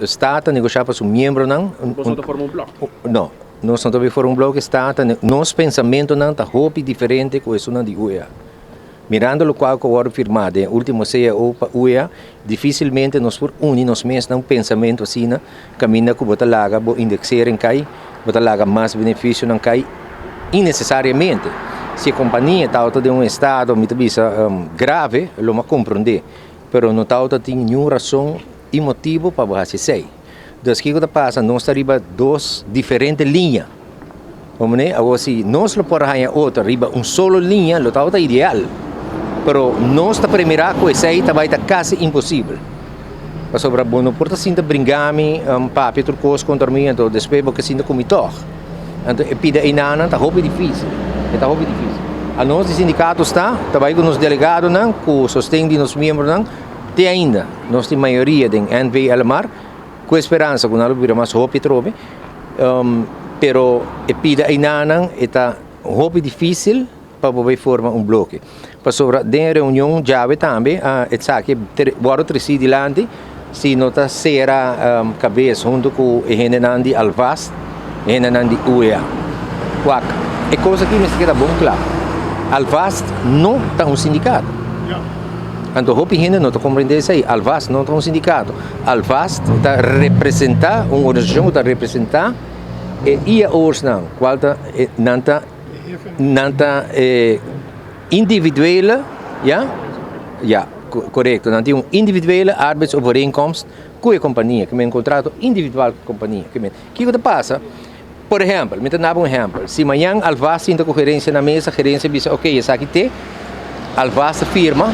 Stata negociava su membro não. Você forma um bloco? Não, nós não também for um bloco stata. Nosso pensamento não está roupa diferente com isso não de UEA. Mirando o qual que eu firmado, último seja opa UEA, dificilmente nós por unir nós mesmos um pensamento assim, caminha que bota laga, bo indexar em cai, bota laga mais benefício não cai, innecessariamente. Se a companhia está de um estado, grave, lo ma compreender, pero não está tem nenhuma razão e motivo para você sair. Então, o que passa? Nós estamos duas diferentes linhas. Agora, se nós não podemos outra, arriba solo linha, lo está ideal. Pero nós está primeiro com isso aí, vai estar quase impossível. Mas sobre a boa porta sinta bringami, papi turcos contra mim, então depois porque sinta comitor. Então, pida inana, está roupa difícil. Está roupa difícil. A nós, o sindicato está, vai com os delegados, com o sustento de nossos membros, tem ainda, nós temos maioria de NV Elmar, com esperança que nós vamos mais roupa e trobe, pero pida inana, está roupa difícil para poder formar bloco. Para sobre a reunião já também, que agora preside lante, se nota será cabeça junto com o Henenandi Alvast, Henenandi UEA. É coisa que me queda bom claro. Alvast não está sindicato. Então, hopi gente não está compreendendo isso aí. Alvast não está sindicato. Alvast está representar uma organização, está representar e a organização, qual está nanta individuele, ja, correto, não tem individuele arbeidsovereenkomst com a companhia, que é contrato individual com a companhia. Que passa? Por exemplo, me dá um exemplo. Se amanhã Alvast tem a gerência na mesa, a gerência diz, ok, essa aqui tem, Alvast firma,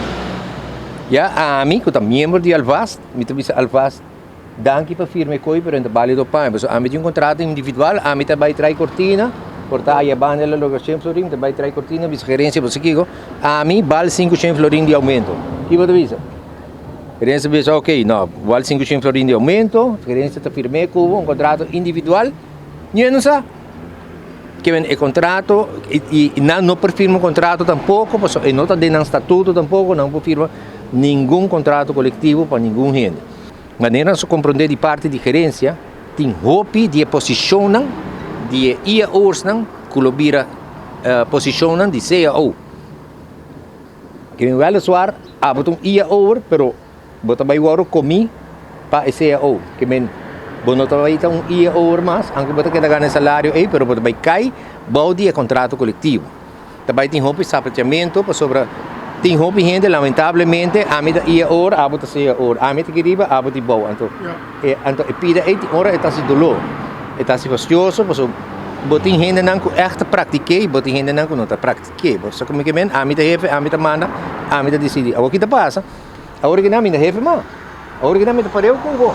a mim, que é membro de Alvast, me diz Alvast, danke para firma coi, pero vale do pai, mas a mim tem um contrato individual, a mim vai trazer cortina, portar a banela logo 100 florim, vai trazer cortina, bis gerência, você que a mim vale 500 florim de aumento. Que você diz? Gerência diz, ok, não, vale 500 florim de aumento, gerência está firme com um contrato individual, não sabe? Que é contrato e não firma contrato tampouco, e não está dentro do estatuto tampouco, não firma nenhum contrato coletivo para nenhum gente. Maneira de compreender de parte de gerência, tem roupa de posicionam de ia orsnan, que posicionam de CAO. Que me vai soar, botam ia over, pero botam vai ouro comi para CAO. Que me bono vai então ia over mais, aunque botam que ganhar salário aí, pero botam vai cai, balde é contrato coletivo. Também tem roupa de sapateamento para sobre tem roupa gente lamentavelmente a mim ia over, a botam CAO, a mim que riba, a botam bom. Então pida aí hora está se dolor. Está se fastioso, porque botin gente não echt pratiquei, botin gente não não pratiquei. Só como que men, a mim da jefe, a mim da manda, a mim da decide. Agora que tá passa? Agora que não me da jefe mas, agora que não me da pareu com go.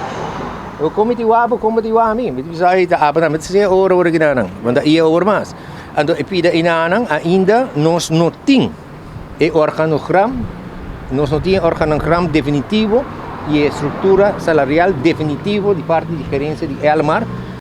Eu como te wabo, como te wa mim, me diz aí da abra, me diz hora que não, manda ia hora mais. Então pida inanang ainda nós não tem e organogram, nós não tem organogram definitivo e estrutura salarial definitivo de parte de gerência de Elmar.